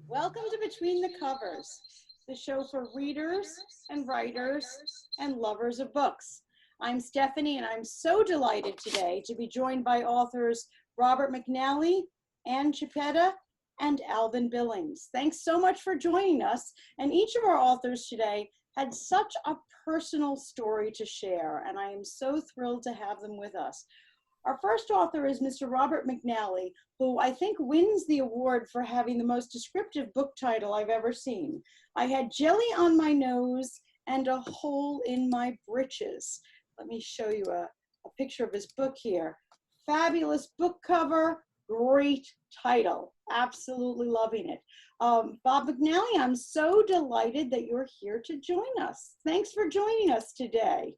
Welcome to Between the Covers, the show for readers and writers and lovers of books. I'm Stephanie, and I'm so delighted today to be joined by authors Robert McNally, Ann Chiappetta, and Alvin Billings. Thanks so much for joining us. And each of our authors today had such a personal story to share, and I am so thrilled to have them with us. Our first author is Mr. Robert McNally, who I think wins the award for having the most descriptive book title I've ever seen. I had jelly on my nose and a hole in my britches. Let me show you a picture of his book here. Fabulous book cover, great title. Absolutely loving it. Bob McNally, I'm so delighted that you're here to join us. Thanks for joining us today.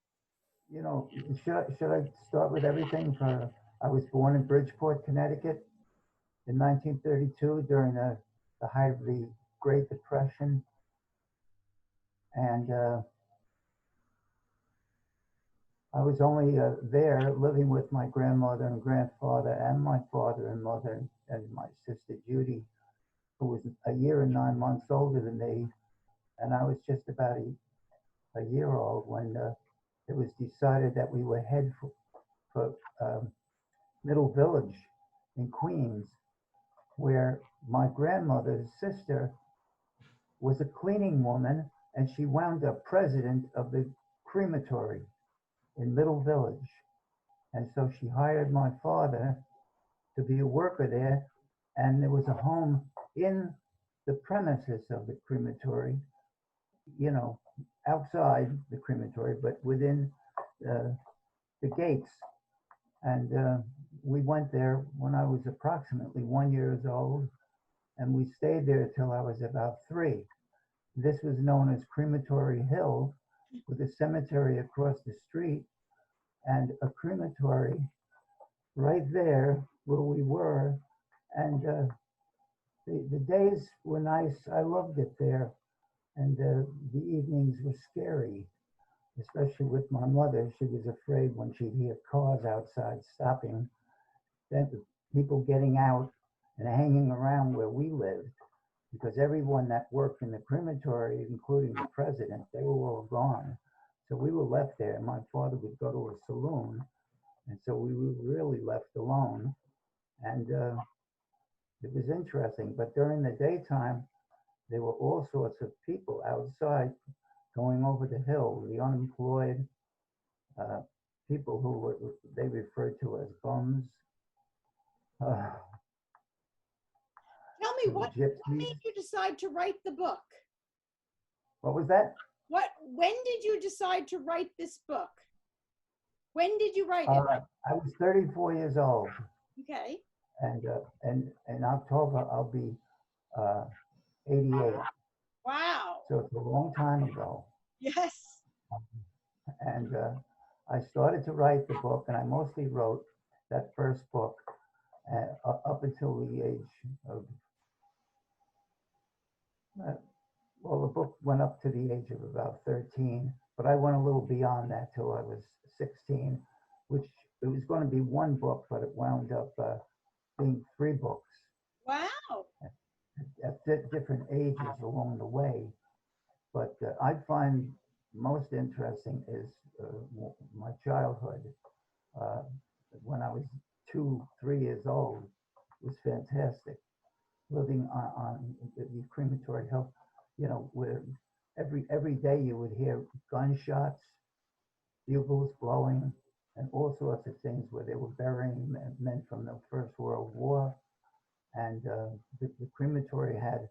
You know, should I start with everything? I was born in Bridgeport, Connecticut in 1932 during the height of the Great Depression. And I was only there living with my grandmother and grandfather and my father and mother and my sister Judy, who was a year and 9 months older than me. And I was just about a year old when it was decided that we would head for Middle Village in Queens, where my grandmother's sister was a cleaning woman, and she wound up president of the crematory in Middle Village. And so she hired my father to be a worker there, and there was a home in the premises of the crematory, you know, outside the crematory, but within the gates. And we went there when I was approximately 1 year old, and we stayed there till I was about 3. This was known as Crematory Hill, with a cemetery across the street and a crematory right there where we were. And the days were nice. I loved it there. And the evenings were scary, especially with my mother. She was afraid when she'd hear cars outside stopping, then people getting out and hanging around where we lived, because everyone that worked in the crematory, including the president, they were all gone. So we were left there. My father would go to a saloon, and so we were really left alone. And it was interesting. But during the daytime, there were all sorts of people outside going over the hill, the unemployed, people who they referred to as bums. Tell me, what made you decide to write the book? What was that? When did you decide to write this book? When did you write it? I was 34 years old. Okay. And in October, I'll be 88. Wow. So it's a long time ago. Yes. And I started to write the book, and I mostly wrote that first book up until the age of, well, the book went up to the age of about 13, but I went a little beyond that till I was 16, which it was going to be one book, but it wound up being 3 books. Wow. At different ages along the way. But I find most interesting is my childhood. When I was 2, 3 years old, it was fantastic. Living on the crematory hill, you know, where every day you would hear gunshots, bugles blowing, and all sorts of things where they were burying men from the First World War. And the crematory had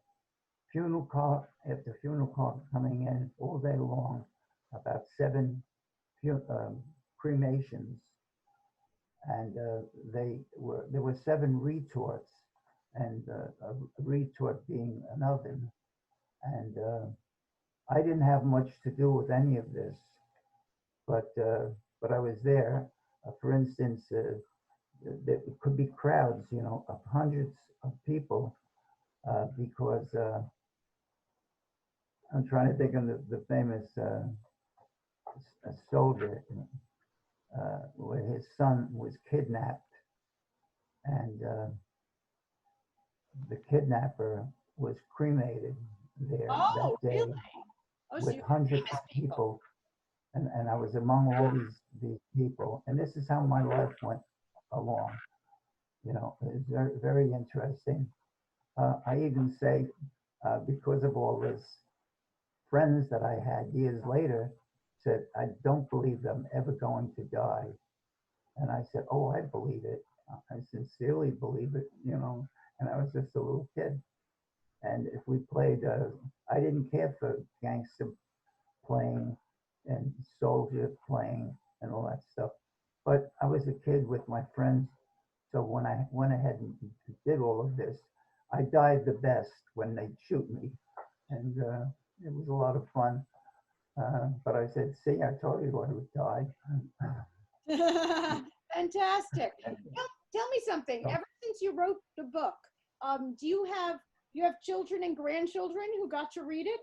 funeral car after funeral car coming in all day long, about 7 cremations, and there were 7 retorts, and a retort being an oven. And I didn't have much to do with any of this, but I was there. For instance, there could be crowds, you know, of hundreds of people, because I'm trying to think of the famous soldier where his son was kidnapped, and the kidnapper was cremated there that Oh, day really? Oh, so with you have hundreds famous of people. people, and I was among all these people, and this is how my life went along. You know, it was very, very interesting. I even say, because of all this, friends that I had years later said, I don't believe I'm ever going to die. And I said, oh, I believe it. I sincerely believe it, you know, and I was just a little kid. And if we played, I didn't care for gangster playing and soldier playing and all that stuff. But I was a kid with my friends. So when I went ahead and did all of this, I died the best when they'd shoot me. And it was a lot of fun. But I said, see, I told you I would die. Fantastic. And Tell me something. so, Ever since you wrote the book, do you have children and grandchildren who got to read it?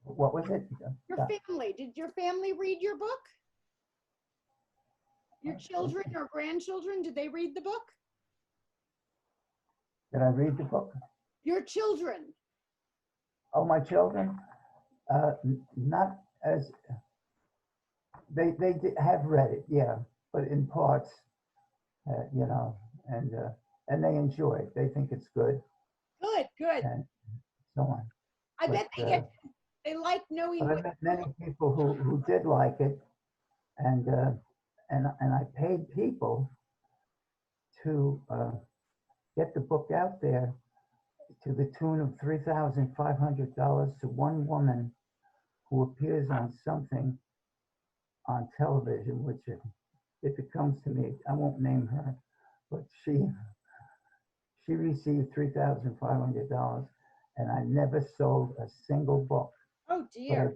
what was it? Your family. Did your family read your book? Your children or grandchildren, did they read the book? Did I read the book? Your children. Oh, my children? Not as they have read it, yeah, but in parts, you know, and they enjoy it. They think it's good Good, good. and so on. I But bet they like knowing but I what. met many people who did like it, and and I paid people to get the book out there to the tune of $3,500 to one woman who appears on something on television, which if it comes to me, I won't name her, but she received $3,500, and I never sold a single book. Oh But dear.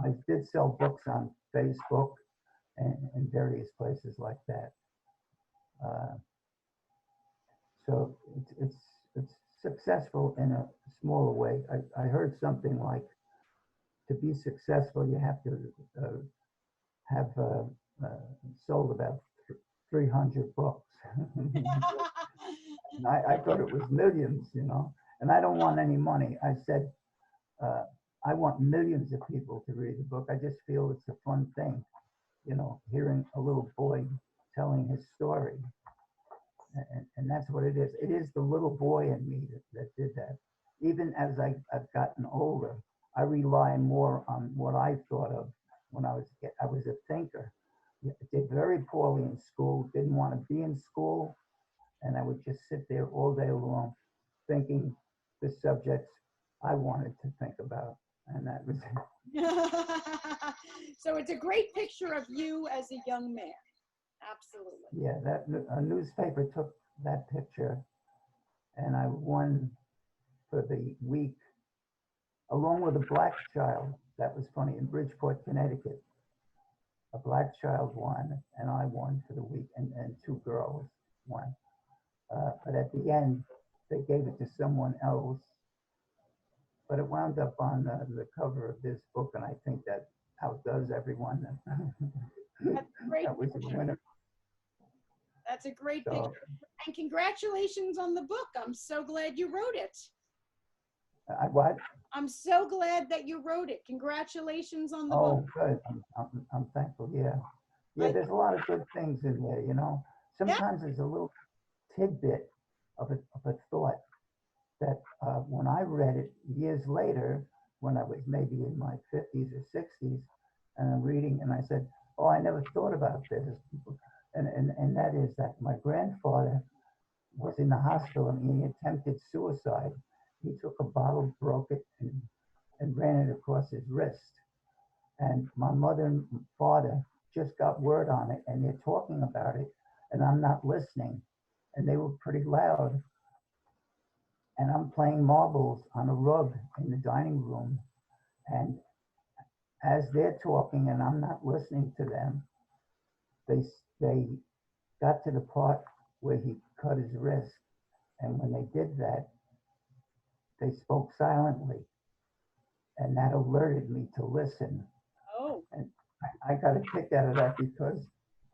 I did sell books on Facebook and various places like that. Uh, so it's successful in a smaller way. I heard something like to be successful, you have to have sold about 300 books. And I thought it was millions, you know, and I don't want any money. I said, uh, I want millions of people to read the book. I just feel it's a fun thing, you know, hearing a little boy telling his story. And that's what it is. It is the little boy in me that did that. Even as I've gotten older, I rely more on what I thought of when I was a thinker. I did very poorly in school, didn't want to be in school, and I would just sit there all day long thinking the subjects I wanted to think about. And that was So it's a great picture of you as a young man. Absolutely. yeah, that a newspaper took that picture, and I won for the week along with a black child. That was funny in Bridgeport, Connecticut. A black child won, and I won for the week, and two girls won. But at the end, they gave it to someone else. But it wound up on the cover of this book, and I think that outdoes everyone. That's a great That was a picture. winner. That's a great So, picture. And congratulations on the book. I'm so glad you wrote it. what? I'm so glad that you wrote it. Congratulations on the book. Oh, good. I'm thankful. Yeah. Yeah, I, there's a lot of good things in there, you know. yeah, Sometimes there's a little tidbit of a thought that when I read it years later, when I was maybe in my 50s or 60s, and I'm reading, and I said, oh, I never thought about this. And that is that my grandfather was in the hospital and he attempted suicide. He took a bottle, broke it, and ran it across his wrist. And my mother and father just got word on it, and they're talking about it, and I'm not listening. And they were pretty loud. And I'm playing marbles on a rug in the dining room. And as they're talking and I'm not listening to them, they got to the part where he cut his wrist. And when they did that, they spoke silently. And that alerted me to listen. oh, And I got a kick out of that because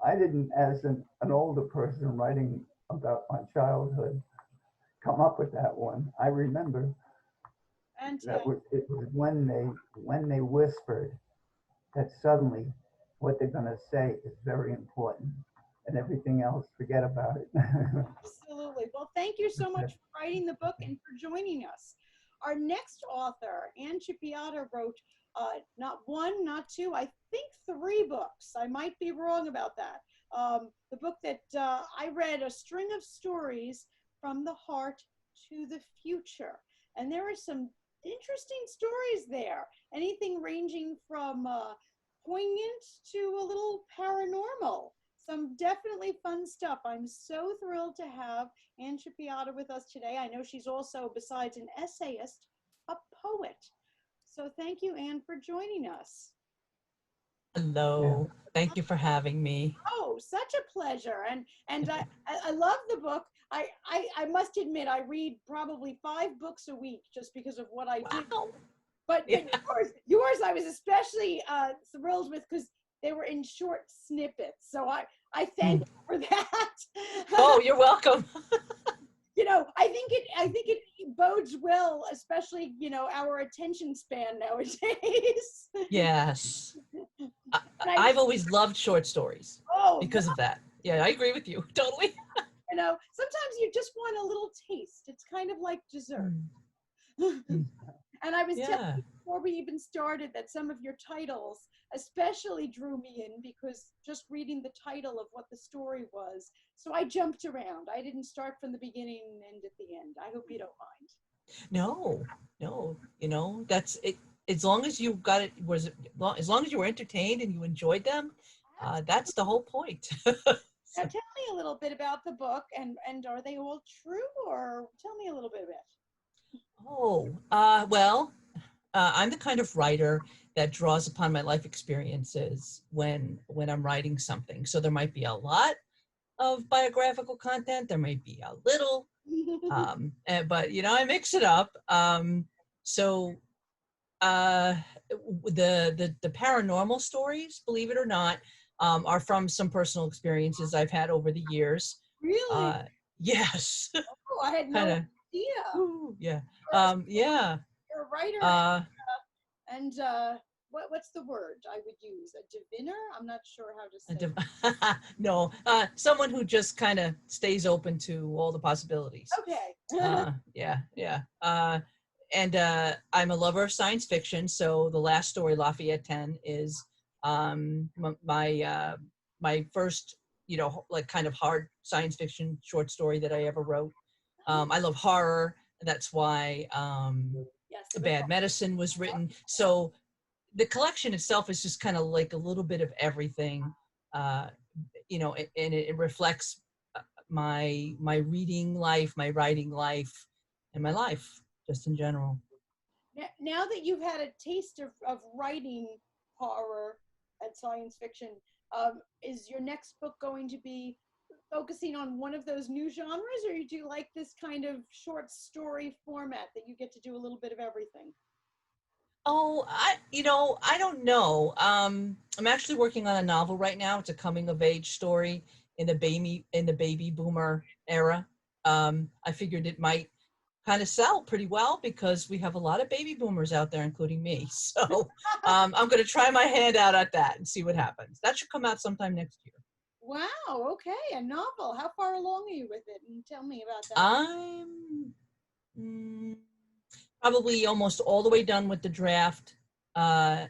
I didn't, as an older person writing about my childhood, come up with that one. I remember And it was when they whispered that suddenly what they're going to say is very important, and everything else, forget about it. absolutely. Well, thank you so much for writing the book and for joining us. Our next author, Ann Chiappetta, wrote not one, not two, I think 3 books. I might be wrong about that. The book that I read, A String of Stories from the Heart to the Future. And there are some interesting stories there. Anything ranging from poignant to a little paranormal. Some definitely fun stuff. I'm so thrilled to have Ann Chiappetta with us today. I know she's also, besides an essayist, a poet. So thank you, Ann, for joining us. Yeah. Hello. Thank you for having me. Oh, such a pleasure. And I love the book. I must admit, I read probably 5 books a week just because of what I do. Wow. But Yeah. yours I was especially thrilled with because they were in short snippets. So I thank you for that. Oh, you're welcome. You know, I think it bodes well, especially, you know, our attention span nowadays. Yes. And I've always loved short stories oh, because of that. Yeah, I agree with you. Totally. you know, sometimes you just want a little taste. It's kind of like dessert. Mm. And I was telling Yeah. you before we even started that some of your titles especially drew me in because just reading the title of what the story was. So I jumped around. I didn't start from the beginning and end at the end. I hope you don't mind. No, no, that's it. As long as you got it, as long as you were entertained and you enjoyed them, that's the whole point. Now tell me a little bit about the book and are they all true, or tell me a little bit of it. Oh, well, I'm the kind of writer that draws upon my life experiences when I'm writing something. So there might be a lot of biographical content. There might be a little, but I mix it up. So the paranormal stories, believe it or not, are from some personal experiences I've had over the years. Really? Yes. Oh, I had no Kind of. idea. Yeah. You're Yeah. a writer Uh, and what's the word I would use? A diviner? I'm not sure how to a say it. no, someone who just kind of stays open to all the possibilities. Okay. Yeah. And I'm a lover of science fiction. So the last story, Lafayette 10, is my first, like kind of hard science fiction short story that I ever wrote. I love horror. That's why Yes. Bad Medicine was written. So the collection itself is just kind of like a little bit of everything, and it reflects my reading life, my writing life, and my life just in general. Now that you've had a taste of writing horror and science fiction, is your next book going to be focusing on one of those new genres, or do you like this kind of short story format that you get to do a little bit of everything? Oh, I don't know. I'm actually working on a novel right now. It's a coming of age story in the baby boomer era. I figured it might kind of sell pretty well because we have a lot of baby boomers out there, including me. So I'm going to try my hand out at that and see what happens. That should come out sometime next year. Wow, okay, a novel. How far along are you with it? And tell me about that. I'm probably almost all the way done with the draft, the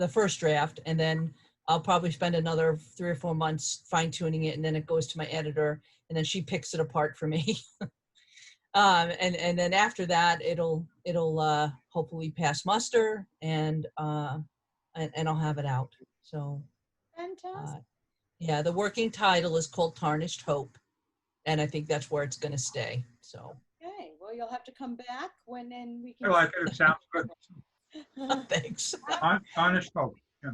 first draft, and then I'll probably spend another 3 or 4 months fine tuning it, and then it goes to my editor, and then she picks it apart for me. And then after that, it'll hopefully pass muster, and I'll have it out. So Fantastic. yeah, the working title is called Tarnished Hope, and I think that's where it's going to stay. So Okay, well, you'll have to come back when then we I can. like it. It sounds good. thanks. Honest hope. Yeah.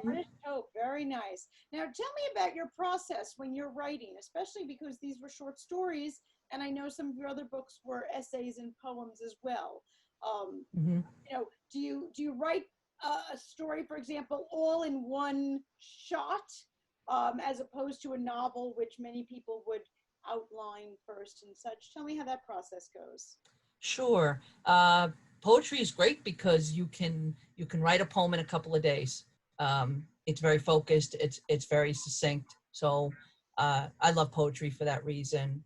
Artist Hope, very nice. Now, tell me about your process when you're writing, especially because these were short stories, and I know some of your other books were essays and poems as well. You know, do you write a story, for example, all in one shot, as opposed to a novel, which many people would outline first and such. Tell me how that process goes. Sure. Poetry is great because you can write a poem in a couple of days. It's very focused. It's very succinct. So I love poetry for that reason.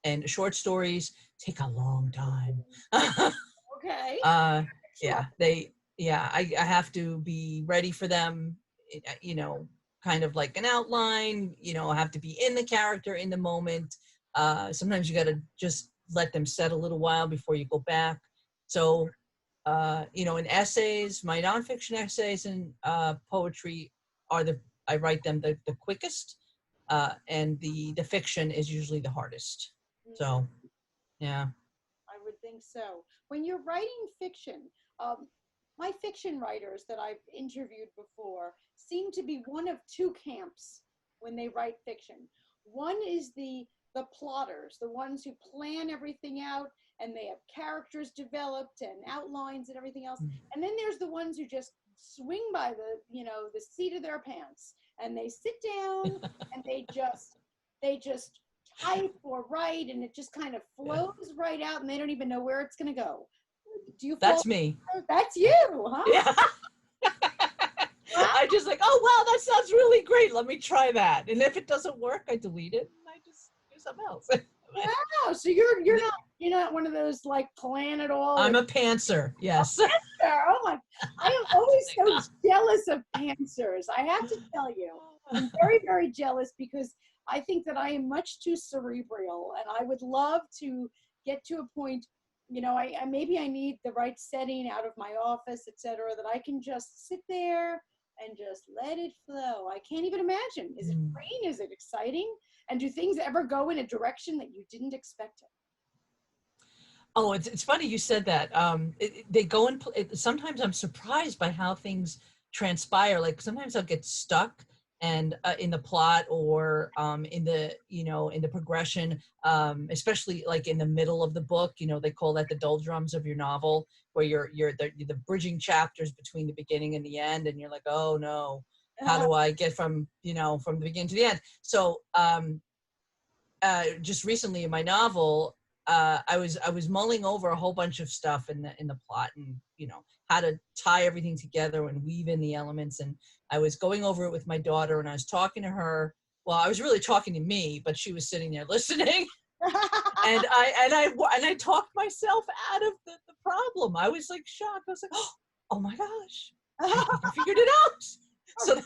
And short stories take a long time. Okay. Yeah, I have to be ready for them. You know, kind of like an outline. You know, I have to be in the character in the moment. Sometimes you got to just let them set a little while before you go back. So, you know, in essays, my nonfiction essays and poetry are I write them the quickest, and the fiction is usually the hardest. So, yeah. I would think so. When you're writing fiction, my fiction writers that I've interviewed before seem to be one of two camps when they write fiction. One is the plotters, the ones who plan everything out and they have characters developed and outlines and everything else. And then there's the ones who just swing by the seat of their pants and they sit down and they just type or write and it just kind of flows right out and they don't even know where it's going to go. Do you? That's me. That's you, huh? Yeah. I just like, oh wow, that sounds really great. Let me try that. And if it doesn't work, I delete it and I just do something else. Wow. So you're not one of those like plan it all. I'm a pantser. Yes. Oh my! I am always so jealous of pantsers. I have to tell you, I'm very, very jealous because I think that I am much too cerebral, and I would love to get to a point. You know, I maybe I need the right setting out of my office, etc., that I can just sit there and just let it flow. I can't even imagine. Is it rain? Is it exciting? And do things ever go in a direction that you didn't expect it? Oh, it's funny you said that. They go in. Sometimes I'm surprised by how things transpire. Like sometimes I'll get stuck and in the plot or in the progression, especially like in the middle of the book. You know, they call that the doldrums of your novel, where you're the bridging chapters between the beginning and the end, and you're like, oh no, how do I get from the beginning to the end? So just recently in my novel, I was mulling over a whole bunch of stuff in the plot, and how to tie everything together and weave in the elements. And I was going over it with my daughter, and I was talking to her. Well, I was really talking to me, but she was sitting there listening. and I talked myself out of the problem. I was like shocked. I was like, oh my gosh, I figured it out. So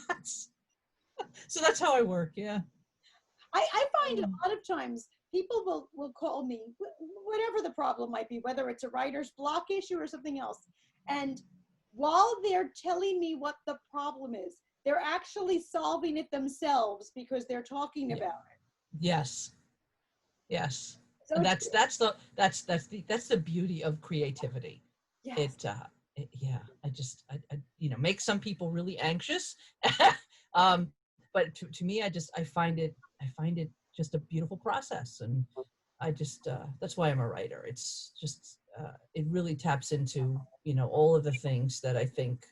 that's how I work. Yeah. I find a lot of times people will call me, whatever the problem might be, whether it's a writer's block issue or something else. And while they're telling me what the problem is, they're actually solving it themselves because they're talking about it. Yes. Yes. So and that's the beauty of creativity. Yes. I make some people really anxious. But to me, I find it just a beautiful process, and I just that's why I'm a writer. It's just it really taps into all of the things that I think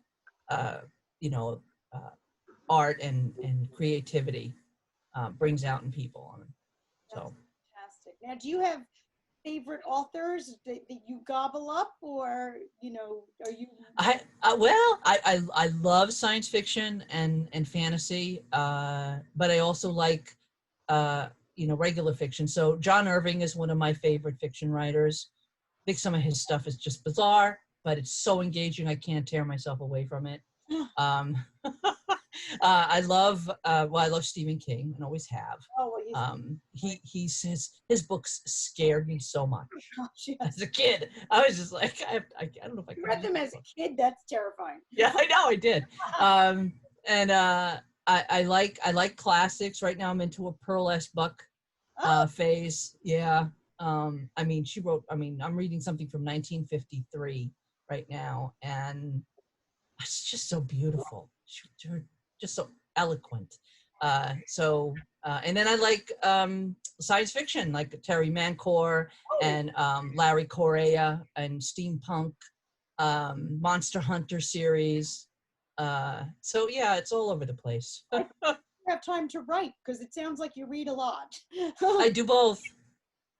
art and creativity brings out in people. So fantastic. Now, do you have favorite authors that you gobble up, or are you? I love science fiction and fantasy, but I also like regular fiction. So John Irving is one of my favorite fiction writers. I think some of his stuff is just bizarre, but it's so engaging. I can't tear myself away from it. I love Stephen King and always have. Oh, well, his books scared me so much. As a kid, I was just like, I don't know if I could read them as a kid. That's terrifying. Yeah, I know, I did. I like classics. Right now I'm into a Pearl S. Buck phase. Yeah. I'm reading something from 1953 right now, and it's just so beautiful. They're just so eloquent. And then I like science fiction, like Terry Mancour and Larry Correia and steampunk, Monster Hunter series. So yeah, it's all over the place. have time to write? Because it sounds like you read a lot. I do both.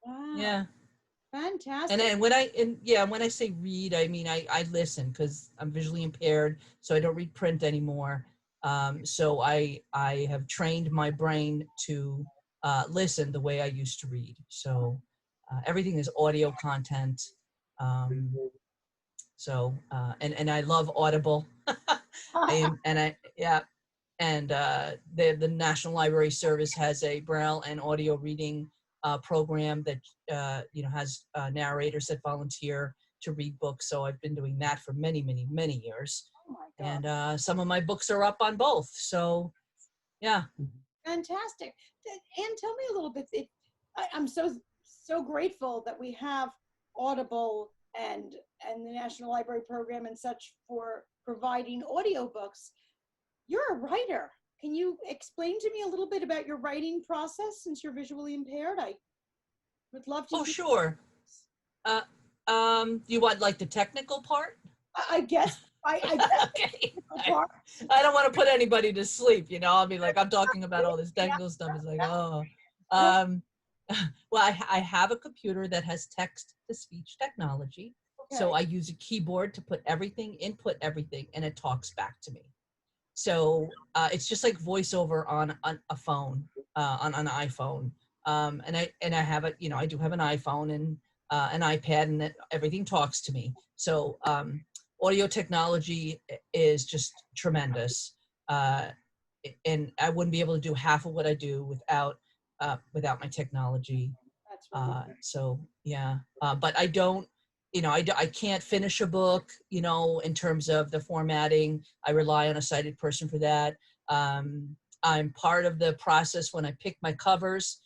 Wow. Yeah. Fantastic. And when I say read, I mean I listen, because I'm visually impaired, so I don't read print anymore. So I have trained my brain to listen the way I used to read. So everything is audio content. And I love Audible. The National Library Service has a Braille and audio reading program that has narrators that volunteer to read books. So I've been doing that for many, many, many years. Oh my God. And some of my books are up on both. So yeah. Fantastic. Anne, tell me a little bit. I'm so grateful that we have Audible and the National Library Program and such for providing audiobooks. You're a writer. Can you explain to me a little bit about your writing process since you're visually impaired? I would love to. Oh, sure. You want like the technical part? I guess. I guess. Okay. I don't want to put anybody to sleep, I'll be like, I'm talking about all this technical stuff. It's like, oh. Well, I have a computer that has text-to-speech technology. Okay. So I use a keyboard to input everything, and it talks back to me. So it's just like voiceover on a phone, on an iPhone. And I have I do have an iPhone and an iPad, and everything talks to me. So audio technology is just tremendous. And I wouldn't be able to do half of what I do without my technology. That's really so yeah, but I don't, I can't finish a book, in terms of the formatting. I rely on a sighted person for that. I'm part of the process when I pick my covers,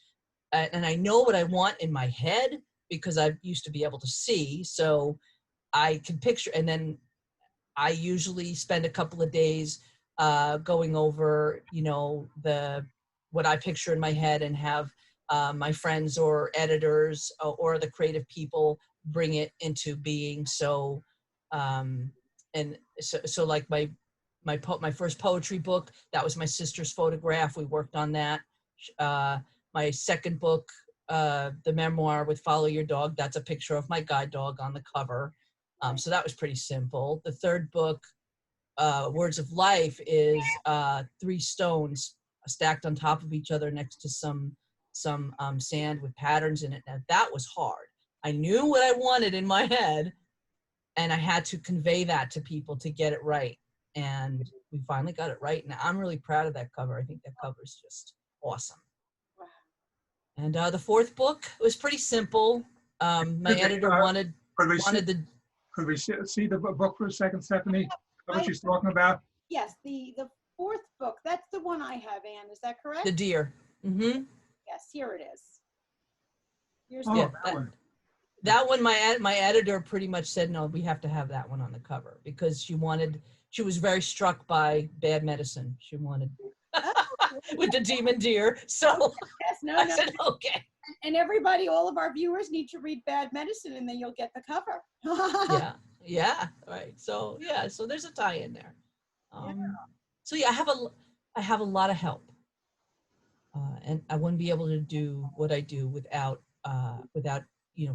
and I know what I want in my head because I used to be able to see, so I can picture, and then I usually spend a couple of days going over, what I picture in my head, and have my friends or editors or the creative people bring it into being. So, so like my first poetry book, that was my sister's photograph. We worked on that. My second book, the memoir with Follow Your Dog, that's a picture of my guide dog on the cover. So that was pretty simple. The third book, Words of Life, is 3 stones stacked on top of each other next to some sand with patterns in it. Now that was hard. I knew what I wanted in my head, and I had to convey that to people to get it right. And we finally got it right. And I'm really proud of that cover. I think that cover is just awesome. Wow. And the fourth book was pretty simple. My editor wanted the. Could we see the book for a second, Stephanie? What she's talking about? Yes, the fourth book. That's the one I have, Anne. Is that correct? The deer. Mm-hmm. Yes, here it is. Here's that one. My editor pretty much said, no, we have to have that one on the cover, because she was very struck by Bad Medicine. She wanted with the demon deer. So yes, I said, okay. And everybody, all of our viewers need to read Bad Medicine, and then you'll get the cover. Yeah, right. So yeah, so there's a tie in there. So yeah, I have a lot of help, and I wouldn't be able to do what I do without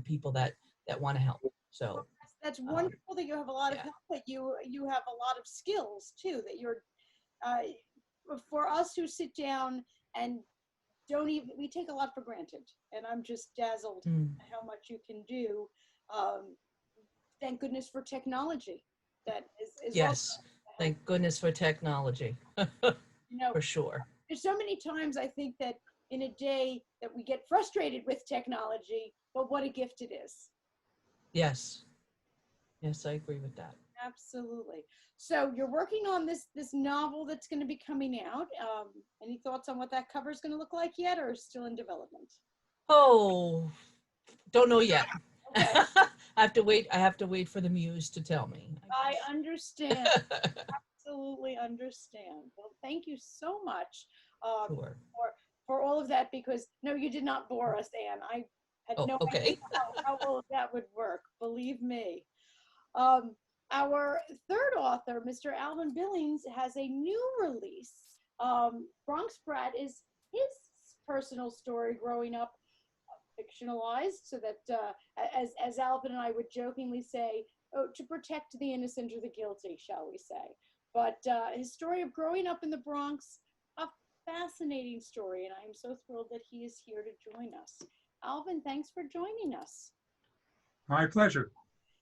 people that want to help. So that's wonderful that you have a lot of help, but you have a lot of skills too, that you're for us who sit down and we take a lot for granted, and I'm just dazzled at how much you can do. Thank goodness for technology. That is yes. Thank goodness for technology. For sure. There's so many times I think that in a day that we get frustrated with technology, but what a gift it is. Yes. Yes, I agree with that. Absolutely. So you're working on this novel that's going to be coming out. Any thoughts on what that cover is going to look like yet, or still in development? Oh, don't know yet. Okay. I have to wait for the muse to tell me. I understand. Absolutely understand. Well, thank you so much sure. for all of that, because no, you did not bore us, Anne. I had no idea how all of that would work. Believe me. Our third author, Mr. Alvin Billings, has a new release Bronx Brat is his personal story growing up, fictionalized, so that, as Alvin and I would jokingly say, oh, to protect the innocent or the guilty, shall we say. But his story of growing up in the Bronx, a fascinating story, and I am so thrilled that he is here to join us. Alvin, thanks for joining us. My pleasure.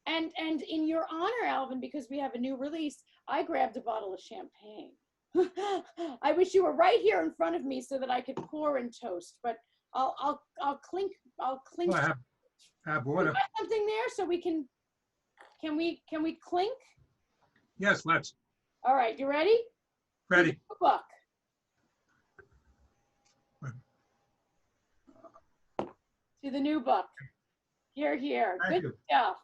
And in your honor, Alvin, because we have a new release, I grabbed a bottle of champagne. I wish you were right here in front of me so that I could pour and toast, but I'll clink. Well, I have water. You got something there so we can we clink? Yes, let's. All right, you ready? Ready. Book. To the new book. Here, here. Thank Good you. stuff.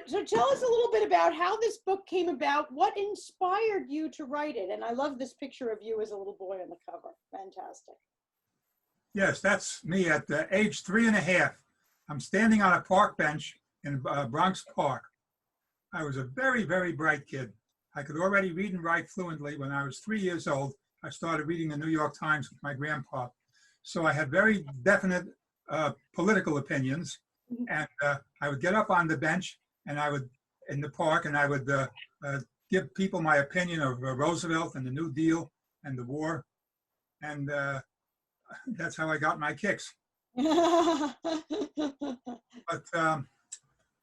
So tell us a little bit about how this book came about. What inspired you to write it? And I love this picture of you as a little boy on the cover. Fantastic. Yes, that's me at age 3.5. I'm standing on a park bench in Bronx Park. I was a very, very bright kid. I could already read and write fluently. When I was 3 years old, I started reading the New York Times with my grandpa. So I had very definite political opinions. And I would get up on the bench and I would, in the park, and I would give people my opinion of Roosevelt and the New Deal and the war. And that's how I got my kicks. But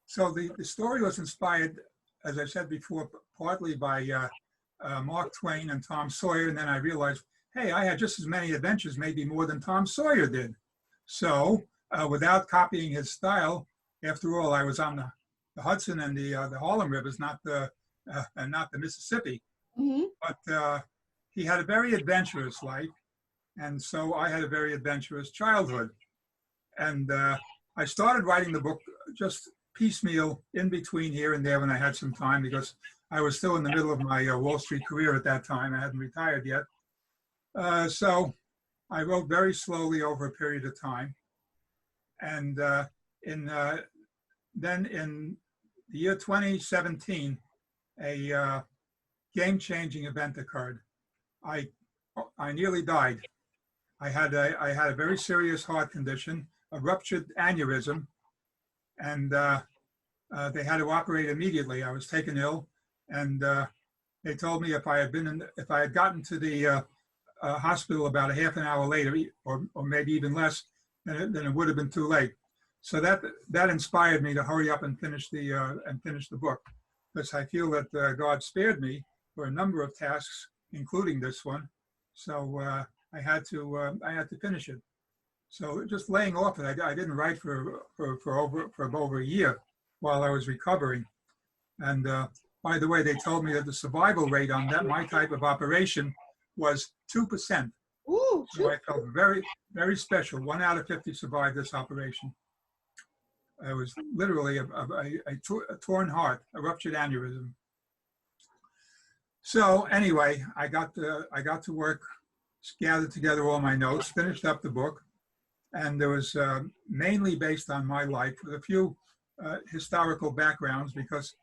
so the story was inspired, as I said before, partly by Mark Twain and Tom Sawyer. And then I realized, hey, I had just as many adventures, maybe more than Tom Sawyer did. So without copying his style, after all, I was on the Hudson and the Harlem rivers, not the Mississippi. Mm-hmm. But he had a very adventurous life. And so I had a very adventurous childhood. And I started writing the book just piecemeal in between here and there when I had some time, because I was still in the middle of my Wall Street career at that time. I hadn't retired yet. So I wrote very slowly over a period of time. And then in the year 2017, a game-changing event occurred. I nearly died. I had a very serious heart condition, a ruptured aneurysm, and they had to operate immediately. I was taken ill, and they told me if I had gotten to the hospital about a half an hour later, or maybe even less, then it would have been too late. So that inspired me to hurry up and finish the book, because I feel that God spared me for a number of tasks, including this one. So I had to finish it. So just laying off it, I didn't write for over a year while I was recovering. And by the way, they told me that the survival rate on my type of operation was 2%. Ooh, so I felt very, very special. 1 out of 50 survived this operation. It was literally a torn heart, a ruptured aneurysm. So anyway, I got to work, gathered together all my notes, finished up the book, and there was mainly based on my life with a few historical backgrounds, because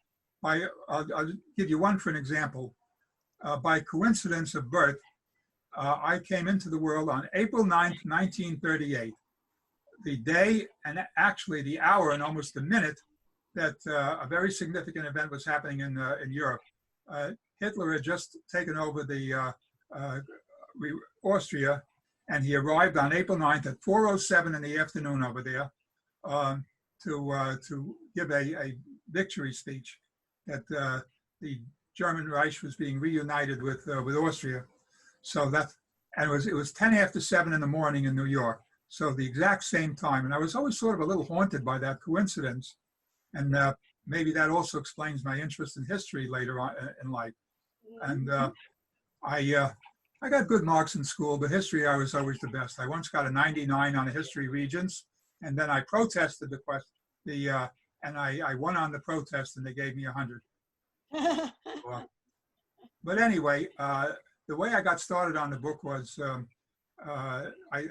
I'll give you one for an example. By coincidence of birth, I came into the world on April 9th, 1938. The day and actually the hour and almost the minute that a very significant event was happening in Europe. Hitler had just taken over the Austria, and he arrived on April 9th at 4:07 in the afternoon over there to give a victory speech that the German Reich was being reunited with Austria. So it was 10 after 7 in the morning in New York. So the exact same time. And I was always sort of a little haunted by that coincidence. And maybe that also explains my interest in history later on in life. And I got good marks in school, but history, I was always the best. I once got a 99 on a history Regents, and then I protested and I won on the protest, and they gave me 100. But anyway, the way I got started on the book was I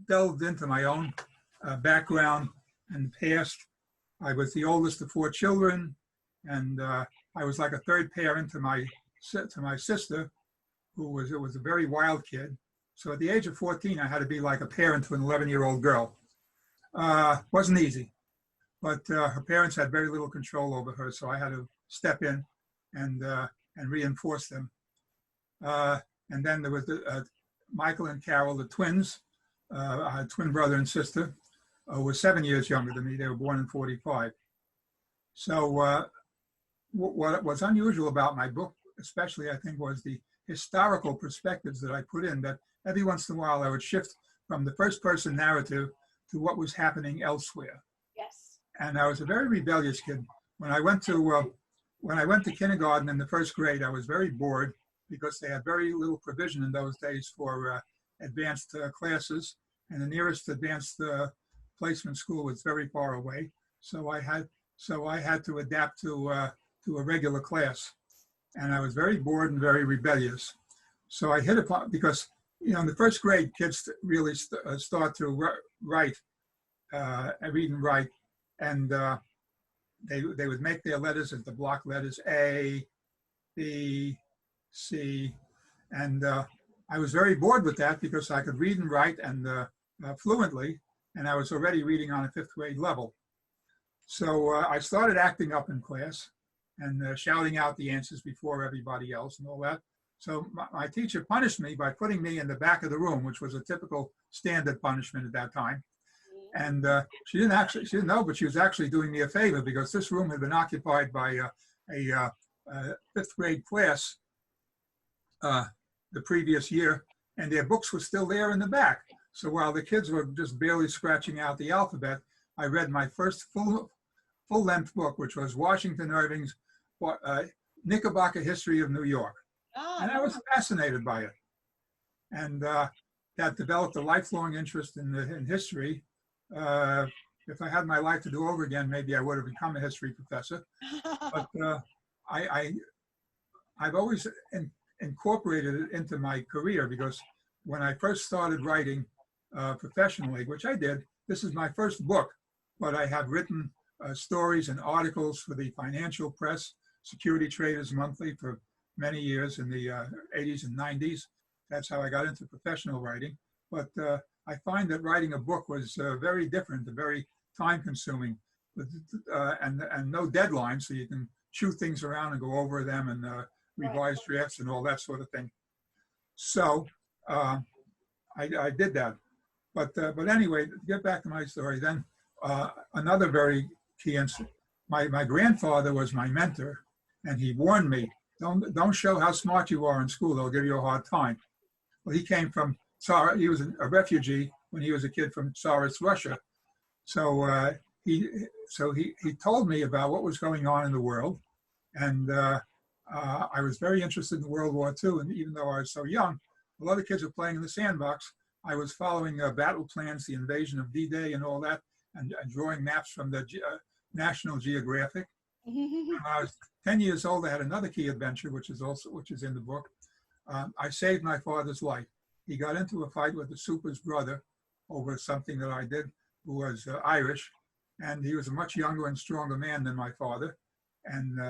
delved into my own background and past. I was the oldest of 4 children, and I was like a third parent to my sister, who was a very wild kid. So at the age of 14, I had to be like a parent to an 11-year-old girl. Wasn't easy, but her parents had very little control over her, so I had to step in and reinforce them. And then there was Michael and Carol, the twins. I had a twin brother and sister who were 7 years younger than me. They were born in 45. So what was unusual about my book, especially, I think, was the historical perspectives that I put in, that every once in a while I would shift from the first person narrative to what was happening elsewhere. Yes. And I was a very rebellious kid. When I went to kindergarten in the first grade, I was very bored because they had very little provision in those days for advanced classes, and the nearest advanced placement school was very far away. So I had to adapt to a regular class, and I was very bored and very rebellious. So I hit upon, because in the first grade, kids really start to write, read and write, and they would make their letters as the block letters A, B, C, and I was very bored with that because I could read and write and fluently, and I was already reading on a 5th grade level. So I started acting up in class and shouting out the answers before everybody else and all that. So my teacher punished me by putting me in the back of the room, which was a typical standard punishment at that time. And she didn't know, but she was actually doing me a favor, because this room had been occupied by a 5th grade class the previous year, and their books were still there in the back. So while the kids were just barely scratching out the alphabet, I read my first full-length book, which was Washington Irving's Knickerbocker History of New York. Oh, And I was fascinated by it. And that developed a lifelong interest in history. If I had my life to do over again, maybe I would have become a history professor. But I've always incorporated it into my career, because when I first started writing professionally, which I did, this is my first book, but I have written stories and articles for the financial press, Security Traders Monthly, for many years in the 80s and 90s. That's how I got into professional writing. But I find that writing a book was very different, very time consuming, and no deadline, so you can chew things around and go over them and revise drafts and all that sort of thing. So I did that. But anyway, to get back to my story, then another very key incident. My grandfather was my mentor, and he warned me, don't show how smart you are in school, they'll give you a hard time. Well, he came from he was a refugee when he was a kid from Tsarist Russia. So he told me about what was going on in the world, and I was very interested in World War II. And even though I was so young, a lot of kids were playing in the sandbox. I was following battle plans, the invasion of D-Day and all that, and drawing maps from the National Geographic. When I was 10 years old, I had another key adventure, which is in the book. I saved my father's life. He got into a fight with the super's brother over something that I did, who was Irish, and he was a much younger and stronger man than my father. And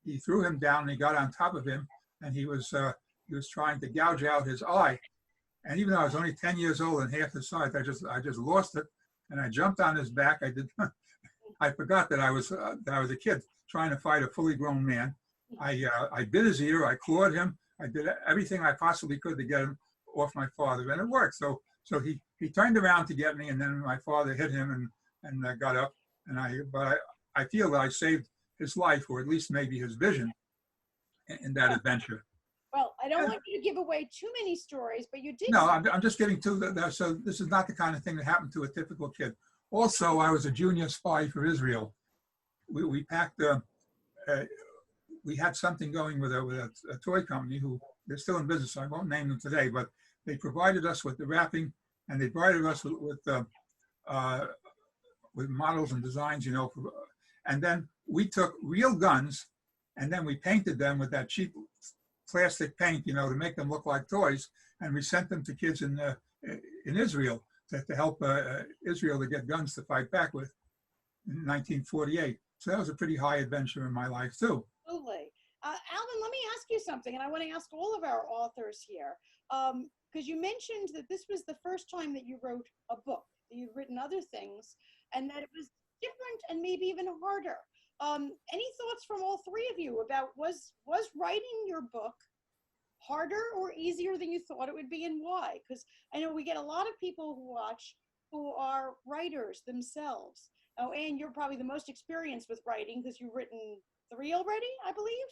he threw him down, and he got on top of him, and he was trying to gouge out his eye. And even though I was only 10 years old and half his size, I just lost it, and I jumped on his back. I forgot that I was a kid trying to fight a fully grown man. I bit his ear, I clawed him, I did everything I possibly could to get him off my father, and it worked. So he turned around to get me, and then my father hit him and got up. But I feel that I saved his life, or at least maybe his vision, in that adventure. Well, I don't want you to give away too many stories, but you did. No, I'm just getting to that. So this is not the kind of thing that happened to a typical kid. Also, I was a junior spy for Israel. We packed. We had something going with a toy company who they're still in business. So I won't name them today, but they provided us with the wrapping, and they provided us with models and designs, and then we took real guns, and then we painted them with that cheap plastic paint, to make them look like toys, and we sent them to kids in Israel to help Israel to get guns to fight back with. in 1948. So that was a pretty high adventure in my life too. Absolutely. Alvin, let me ask you something, and I want to ask all of our authors here, because you mentioned that this was the first time that you wrote a book. You've written other things, and that it was different and maybe even harder. Any thoughts from all three of you about was writing your book harder or easier than you thought it would be, and why? Because I know we get a lot of people who watch who are writers themselves. Oh, and you're probably the most experienced with writing because you've written 3 already, I believe.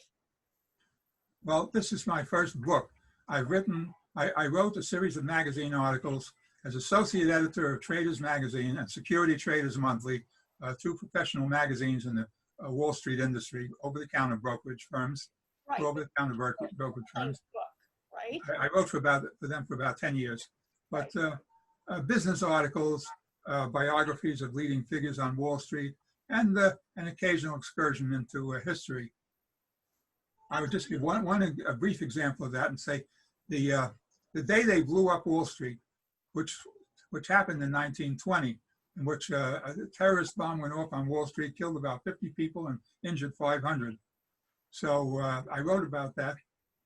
Well, this is my first book. I wrote a series of magazine articles as associate editor of Traders Magazine and Security Traders Monthly, 2 professional magazines in the Wall Street industry, over-the-counter brokerage firms, Right. over-the-counter brokerage firms. Book, right? I wrote for them for about 10 years. But business articles, biographies of leading figures on Wall Street, and an occasional excursion into history. I would just give a brief example of that and say the day they blew up Wall Street, which happened in 1920, in which a terrorist bomb went off on Wall Street, killed about 50 people and injured 500. So I wrote about that.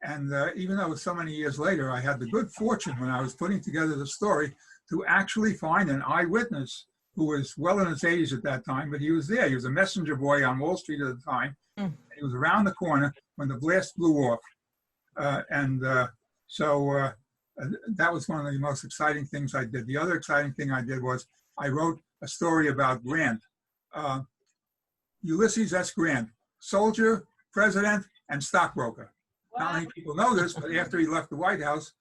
And even though it was so many years later, I had the good fortune when I was putting together the story to actually find an eyewitness who was well in his 80s at that time, but he was there. He was a messenger boy on Wall Street at the time. He was around the corner when the blast blew off. So that was one of the most exciting things I did. The other exciting thing I did was I wrote a story about Grant. Ulysses S. Grant, soldier, president, and stockbroker. Wow. Not many people know this, but after he left the White House,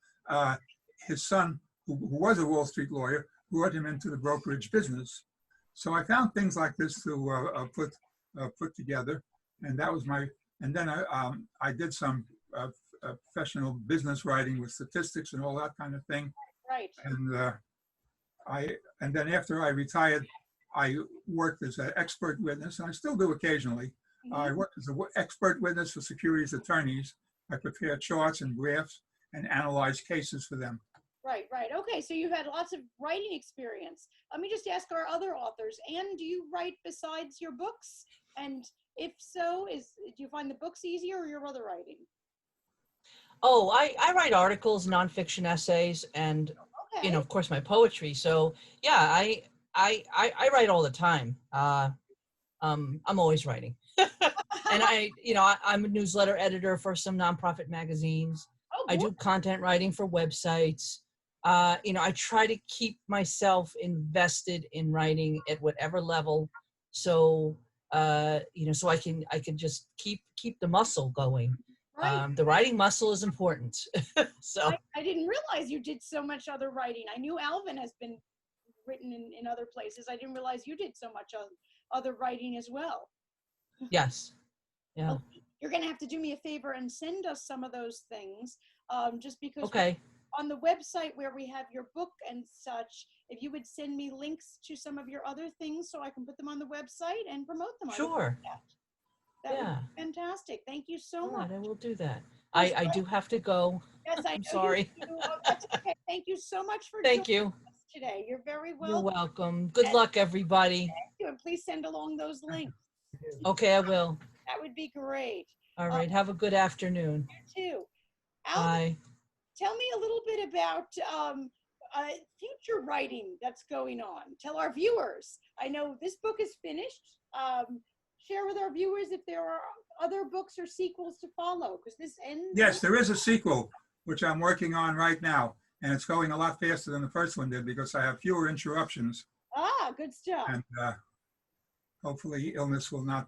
his son, who was a Wall Street lawyer, brought him into the brokerage business. So I found things like this to put together, and that was my. And then I did some professional business writing with statistics and all that kind of thing. Right. And then after I retired, I worked as an expert witness, and I still do occasionally. I worked as an expert witness for securities attorneys. I prepare charts and graphs and analyze cases for them. Right. Okay, so you've had lots of writing experience. Let me just ask our other authors, Anne, do you write besides your books? And if so, do you find the books easier or your other writing? Oh, I write articles, nonfiction essays, and Okay. of course, my poetry. So yeah, I write all the time. I'm always writing. And I'm a newsletter editor for some nonprofit magazines. Oh, I do content writing for websites. I try to keep myself invested in writing at whatever level. So, so I can just keep the muscle going. Right. The writing muscle is important. So I didn't realize you did so much other writing. I knew Alvin has been written in other places. I didn't realize you did so much other writing as well. yes. Yeah. Well, you're going to have to do me a favor and send us some of those things, just because Okay. on the website where we have your book and such, if you would send me links to some of your other things so I can put them on the website and promote them. Sure. That would be fantastic. Thank you so All much. right, I will do that. I do have to go. Yes, I I'm know sorry. You do. Oh, that's okay. Thank you so much for Thank joining you. us today. You're very You're welcome. welcome. Good luck, everybody. Thank you, and please send along those links. Okay, I will. That would be great. All right. Have a good afternoon. You too. Alvin, Bye. tell me a little bit about future writing that's going on. Tell our viewers. I know this book is finished. Share with our viewers if there are other books or sequels to follow, because this ends. Yes, there is a sequel, which I'm working on right now, and it's going a lot faster than the first one did because I have fewer interruptions. Ah, good stuff. And hopefully illness will not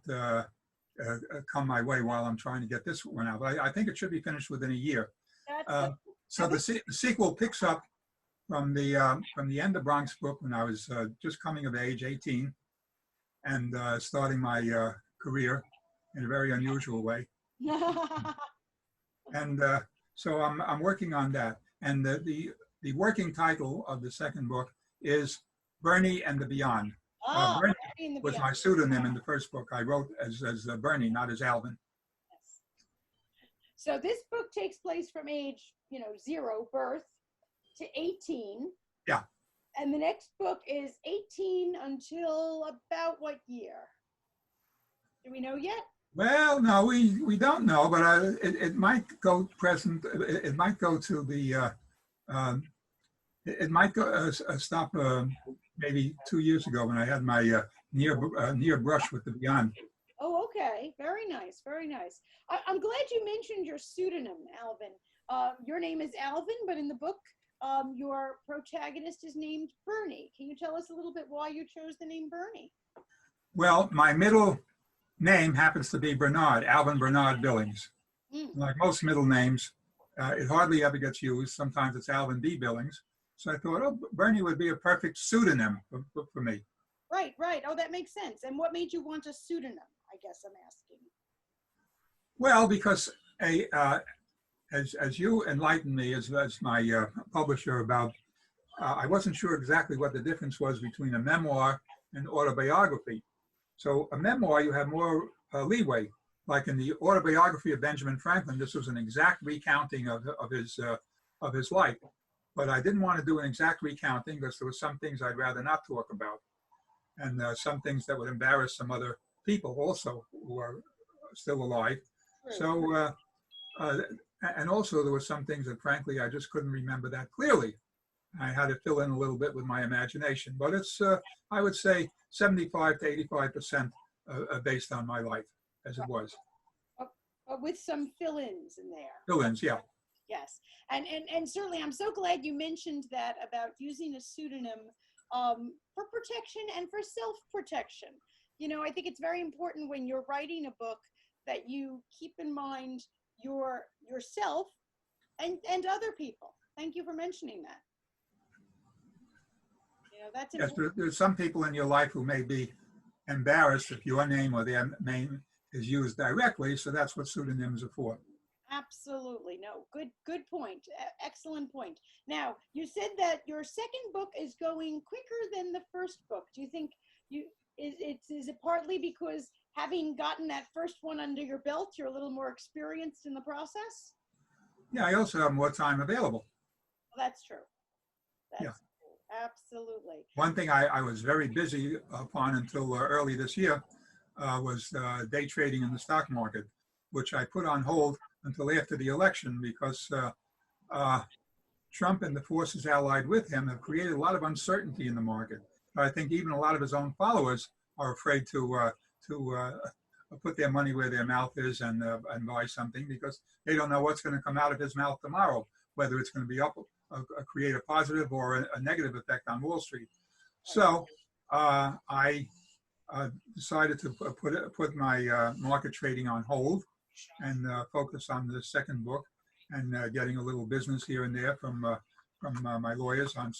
come my way while I'm trying to get this one out. But I think it should be finished within a year. So the sequel picks up from the end of Bronx book when I was just coming of age, 18, and starting my career in a very unusual way. And so I'm working on that. And the working title of the second book is Bernie and the Beyond. Bernie was my pseudonym in the first book. I wrote as Bernie, not as Alvin. So this book takes place from age, 0, birth, to 18. Yeah. And the next book is 18 until about what year? Do we know yet? Well, no, we don't know, but it might go present. It might go to the. It might go stop maybe 2 years ago when I had my near brush with the beyond. Oh, okay. Very nice. Very nice. I'm glad you mentioned your pseudonym, Alvin. Your name is Alvin, but in the book, your protagonist is named Bernie. Can you tell us a little bit why you chose the name Bernie? Well, my middle name happens to be Bernard, Alvin Bernard Billings. Like most middle names, it hardly ever gets used. Sometimes it's Alvin B. Billings. So I thought, oh, Bernie would be a perfect pseudonym for me. Right, right. Oh, that makes sense. And what made you want a pseudonym, I guess I'm asking? Well, because as you enlightened me as my publisher about, I wasn't sure exactly what the difference was between a memoir and autobiography. So a memoir, you have more leeway. Like in the autobiography of Benjamin Franklin, this was an exact recounting of his life. But I didn't want to do an exact recounting because there were some things I'd rather not talk about, and some things that would embarrass some other people also who are still alive. So, and also there were some things that frankly I just couldn't remember that clearly. I had to fill in a little bit with my imagination, but it's I would say 75 to 85% based on my life as it was. With some fill-ins in there. Fill-ins, yeah. Yes, and certainly I'm so glad you mentioned that about using a pseudonym for protection and for self-protection. You know, I think it's very important when you're writing a book that you keep in mind yourself and other people. Thank you for mentioning that. You know, that's important. Yes, there's some people in your life who may be embarrassed if your name or their name is used directly, so that's what pseudonyms are for. Absolutely. No, good point. Excellent point. Now, you said that your second book is going quicker than the first book. Do you think is it partly because having gotten that first one under your belt, you're a little more experienced in the process? Yeah, I also have more time available. Well, that's true. That's yeah. True. Absolutely. One thing I was very busy upon until early this year was day trading in the stock market, which I put on hold until after the election because Trump and the forces allied with him have created a lot of uncertainty in the market. I think even a lot of his own followers are afraid to put their money where their mouth is and buy something because they don't know what's going to come out of his mouth tomorrow, whether it's going to be up, create a positive or a negative effect on Wall Street. So I decided to put my market trading on hold and focus on the second book and getting a little business here and there from my lawyers on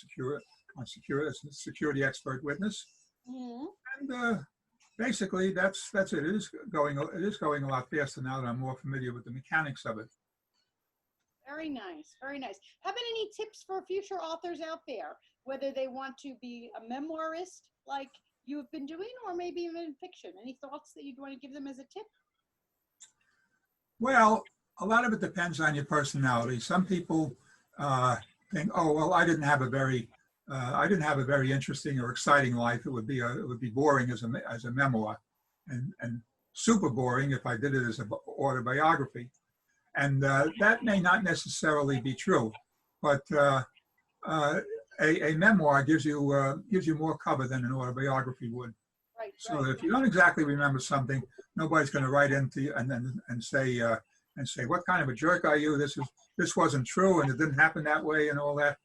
security expert witness. Mm-hmm. And basically that's it. It is going a lot faster now that I'm more familiar with the mechanics of it. Very nice, very nice. Have any tips for future authors out there, whether they want to be a memoirist like you've been doing or maybe even fiction? Any thoughts that you'd want to give them as a tip? Well, a lot of it depends on your personality. Some people think, "Oh, well, I didn't have a very interesting or exciting life. It would be boring as a memoir, and super boring if I did it as an autobiography." And that may not necessarily be true, but a memoir gives you more cover than an autobiography would. Right. So right. if you don't exactly remember something, nobody's going to write into you and say what kind of a jerk are you? This wasn't true and it didn't happen that way and all that.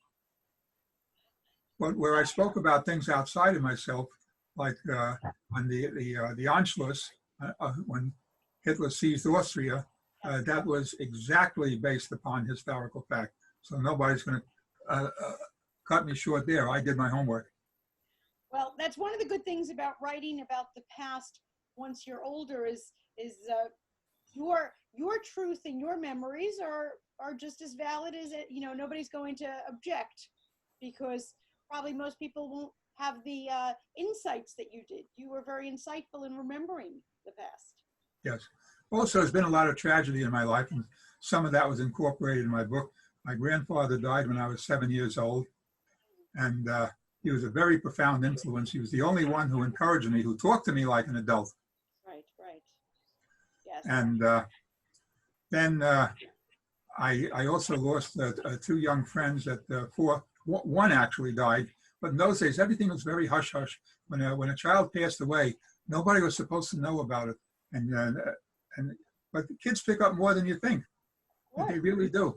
But where I spoke about things outside of myself, like on the Anschluss, when Hitler seized Austria, that was exactly based upon historical fact. So nobody's going to cut me short there. I did my homework. Well, that's one of the good things about writing about the past once you're older is your truth and your memories are just as valid as it. You know, nobody's going to object because probably most people won't have the insights that you did. You were very insightful in remembering the past. Yes. Also, there's been a lot of tragedy in my life, and some of that was incorporated in my book. My grandfather died when I was 7 years old, and he was a very profound influence. He was the only one who encouraged me, who talked to me like an adult. Right, right. Yes. And then I also lost two young friends one actually died. But in those days, everything was very hush hush. When a child passed away, nobody was supposed to know about it. But the kids pick up more than you think. Right. They really do.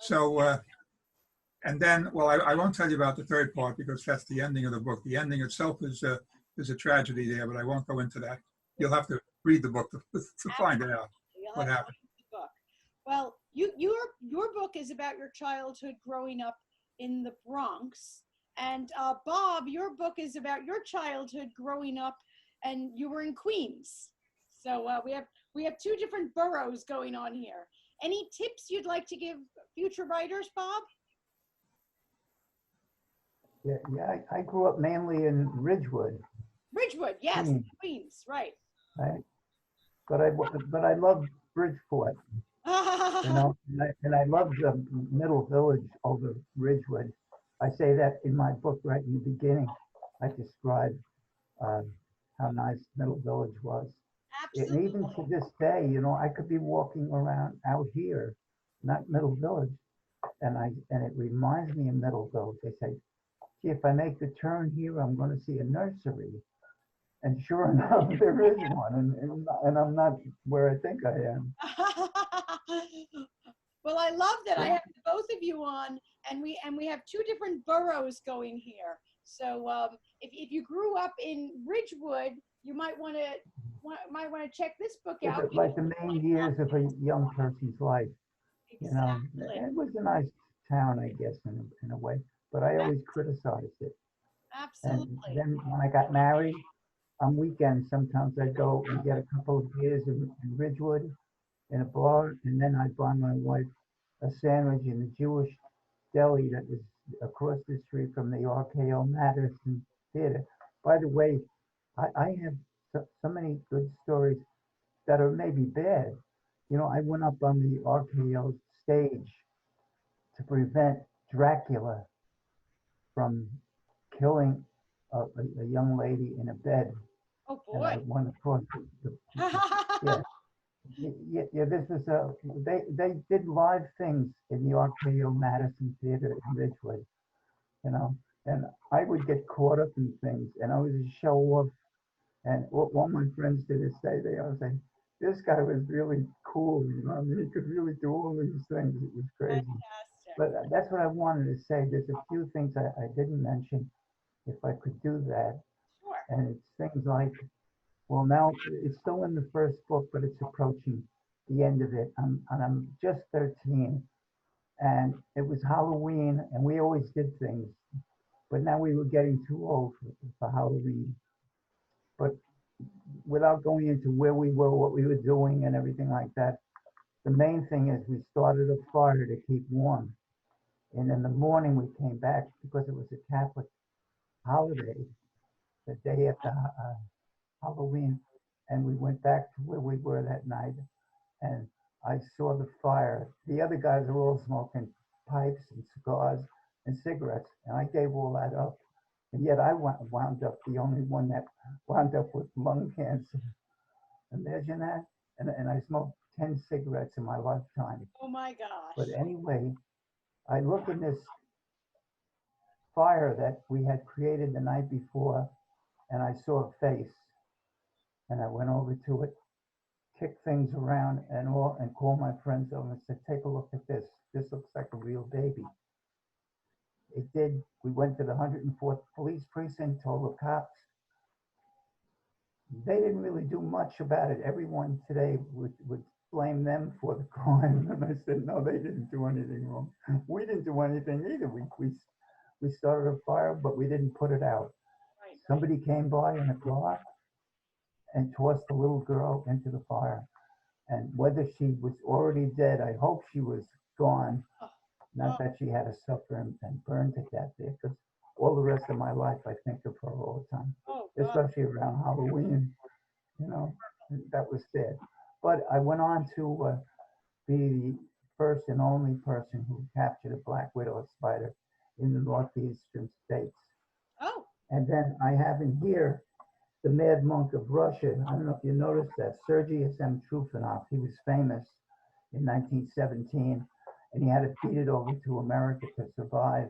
So, and then, well, I won't tell you about the third part because that's the ending of the book. The ending itself is a tragedy there, but I won't go into that. You'll have to read the book to find it out what happened. The book. Well, your book is about your childhood growing up in the Bronx, and Bob, your book is about your childhood growing up, and you were in Queens. So we have two different boroughs going on here. Any tips you'd like to give future writers, Bob? Yeah. I grew up mainly in Ridgewood. Ridgewood, yes, Queens, right. Right. But I loved Bridgeport, you know, and I loved the Middle Village over Ridgewood. I say that in my book right in the beginning. I describe how nice Middle Village was. Absolutely. And even to this day, you know, I could be walking around out here, not Middle Village, and it reminds me of Middle Village. I say, gee, if I make the turn here, I'm going to see a nursery. And sure enough, there is one, and I'm not where I think I am. Well, I love that I have both of you on, and we have two different boroughs going here. So if you grew up in Ridgewood, you might want to check this book out. Like the main years of a young person's life, you know. Exactly. It was a nice town, I guess, in a way, but I always criticized it. Absolutely. And then when I got married, on weekends, sometimes I'd go and get a couple of beers in Ridgewood in a bar, and then I'd buy my wife a sandwich in the Jewish deli that was across the street from the RKO Madison Theater. By the way, I have so many good stories that are maybe bad. You know, I went up on the RKO stage to prevent Dracula from killing a young lady in a bed. Oh And I boy. went across yeah. This was they did live things in the RKO Madison Theater in Ridgewood, you know, and I would get caught up in things, and I would just show off. And what my friends to this day, they always say, this guy was really cool, you know, I mean, he could really do all these things. It was crazy. Fantastic. But that's what I wanted to say. There's a few things I didn't mention, if I could do that. Sure. And it's things like, well, now it's still in the first book, but it's approaching the end of it. I'm just 13, and it was Halloween, and we always did things, but now we were getting too old for Halloween. But without going into where we were, what we were doing, and everything like that, the main thing is we started a fire to keep warm. And in the morning we came back because it was a Catholic holiday, the day after Halloween, and we went back to where we were that night, and I saw the fire. The other guys were all smoking pipes and cigars and cigarettes, and I gave all that up. And yet I wound up the only one that wound up with lung cancer. Imagine that. And I smoked 10 cigarettes in my lifetime. Oh my gosh. But anyway, I look in this fire that we had created the night before, and I saw a face. And I went over to it, kicked things around and called my friends over and said, take a look at this. This looks like a real baby. It did. We went to the 104th Police Precinct, told the cops. They didn't really do much about it. Everyone today would blame them for the crime. And I said, no, they didn't do anything wrong. We didn't do anything either. We started a fire, but we didn't put it out. Right. Somebody came by in a car and tossed the little girl into the fire. And whether she was already dead, I hope she was gone. Not that she had to suffer and burn to death there, because all the rest of my life I think of her all the time, especially around Halloween. You know, that was sad. But I went on to be the first and only person who captured a black widow spider in the northeastern states. And then I have in here the Mad Monk of Russia. I don't know if you noticed that. Sergius M. Trufanov, he was famous in 1917, and he had to beat it over to America to survive.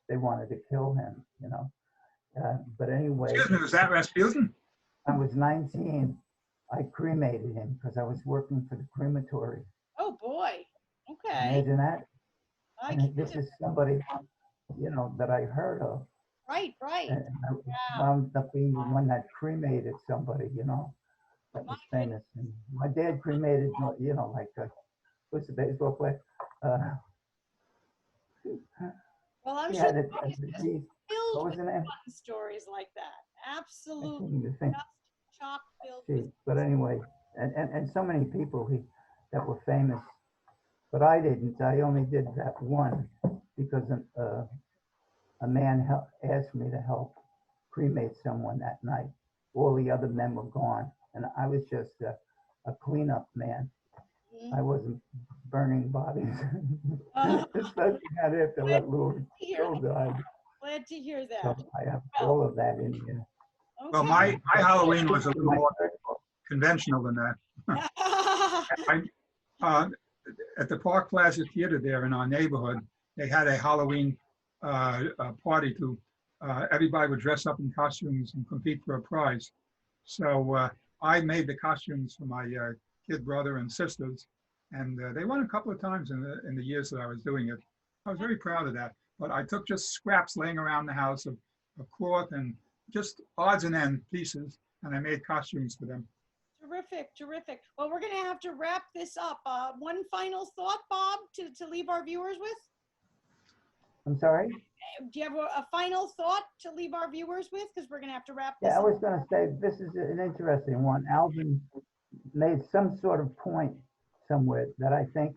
They wanted to kill him, you know. But anyway, Excuse me, was that Rasputin? I was 19. I cremated him because I was working for the crematory. Oh boy. Okay. Imagine that. I And can't this do- is somebody, you know, that I heard of. Right, right. And I Wow. wound up being the one that cremated somebody, you know, that was My famous. And my dad cremated, you know, like, what's the baseball player? Well, I'm He sure had the a book is just disease. filled What was with the name? fun stories like that. I Absolutely. can't even think. Just chock filled Gee, with. but anyway, and so many people that were famous, but I didn't. I only did that one because a man asked me to help cremate someone that night. All the other men were gone, and I was just a cleanup man. I wasn't burning bodies, especially not after that little girl died. Glad to hear that. So I have all of that in here. Well, Okay. my Halloween was a little My more third book. conventional than that. At the Park Plaza Theater there in our neighborhood, they had a Halloween party to, everybody would dress up in costumes and compete for a prize. So I made the costumes for my kid brother and sisters, and they won a couple of times in the years that I was doing it. I was very proud of that. But I took just scraps laying around the house of cloth and just odds and end pieces, and I made costumes for them. Terrific, terrific. Well, we're going to have to wrap this up. One final thought, Bob, to leave our viewers with? I'm sorry? Do you have a final thought to leave our viewers with? Because we're going to have to wrap this Yeah, I up. was going to say, this is an interesting one. Alvin made some sort of point somewhere that I think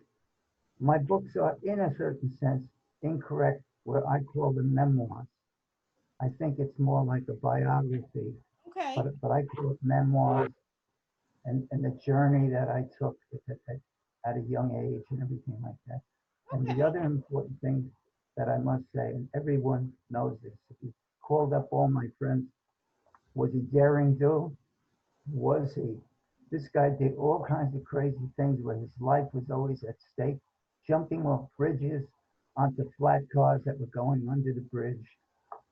my books are, in a certain sense, incorrect, where I call them memoirs. I think it's more like a biography, Okay. but I call it memoirs, and the journey that I took at a young age and everything like that. And the Okay. other important thing that I must say, and everyone knows this, if you called up all my friends, was he daring do? Was he? This guy did all kinds of crazy things where his life was always at stake, jumping off bridges onto flat cars that were going under the bridge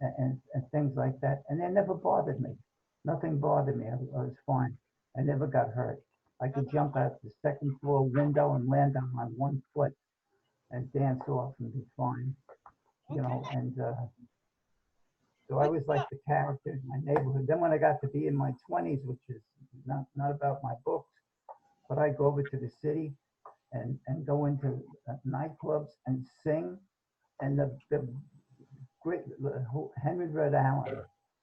and things like that. And they never bothered me. Nothing bothered me. I was fine. I never got hurt. I could jump out the second floor window and land on my one foot and dance off and be fine. You know, and so I was like the character in my neighborhood. Then when I got to be in my 20s, which is not about my books, but I go over to the city and go into nightclubs and sing. And the great Henry Red Allen,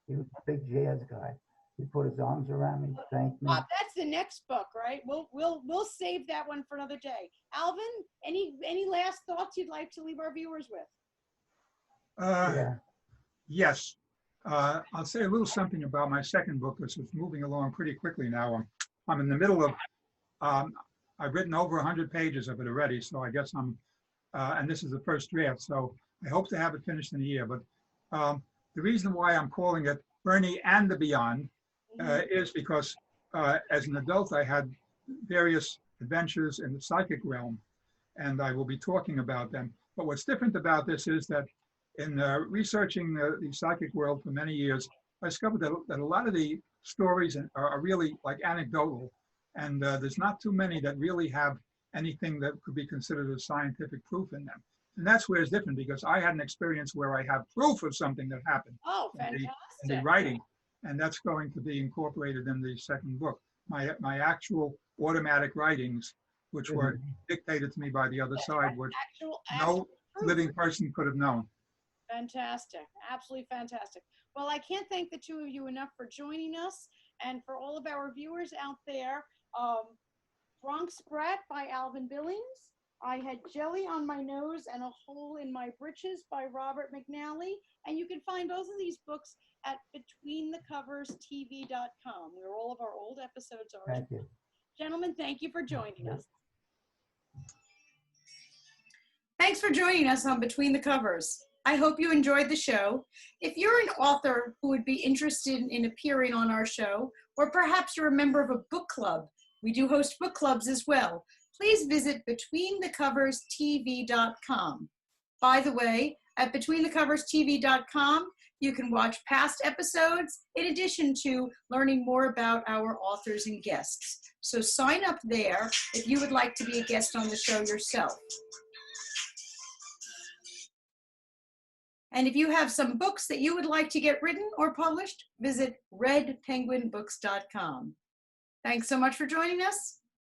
he was a big jazz guy. He put his arms around me, thanked me. Bob, that's the next book, right? We'll save that one for another day. Alvin, any last thoughts you'd like to leave our viewers with? Yeah. Yes. I'll say a little something about my second book, which is moving along pretty quickly now. I'm in the middle of, I've written over 100 pages of it already, so I guess and this is the first draft, so I hope to have it finished in a year. But the reason why I'm calling it Bernie and the Beyond is because as an adult, I had various adventures in the psychic realm, and I will be talking about them. But what's different about this is that in researching the psychic world for many years, I discovered that a lot of the stories are really like anecdotal, and there's not too many that really have anything that could be considered as scientific proof in them. And that's where it's different, because I had an experience where I have proof of something that happened Oh, in the fantastic. writing, and that's going to be incorporated in the second book. My actual automatic writings, which were dictated to me by the other side, which no proof. living person could have known. Fantastic. Absolutely fantastic. Well, I can't thank the two of you enough for joining us, and for all of our viewers out there. Bronx Brat by Alvin Billings. I Had Jelly on My Nose and a Hole in My Britches by Robert McNally. And you can find both of these books at BetweenTheCoversTV.com, where all of our old episodes are. Thank you. Gentlemen, thank you for joining us. Thanks for joining us on Between the Covers. I hope you enjoyed the show. If you're an author who would be interested in appearing on our show, or perhaps you're a member of a book club, we do host book clubs as well, please visit BetweenTheCoversTV.com. By the way, at BetweenTheCoversTV.com, you can watch past episodes in addition to learning more about our authors and guests. So sign up there if you would like to be a guest on the show yourself. And if you have some books that you would like to get written or published, visit redpenguinbooks.com. Thanks so much for joining us.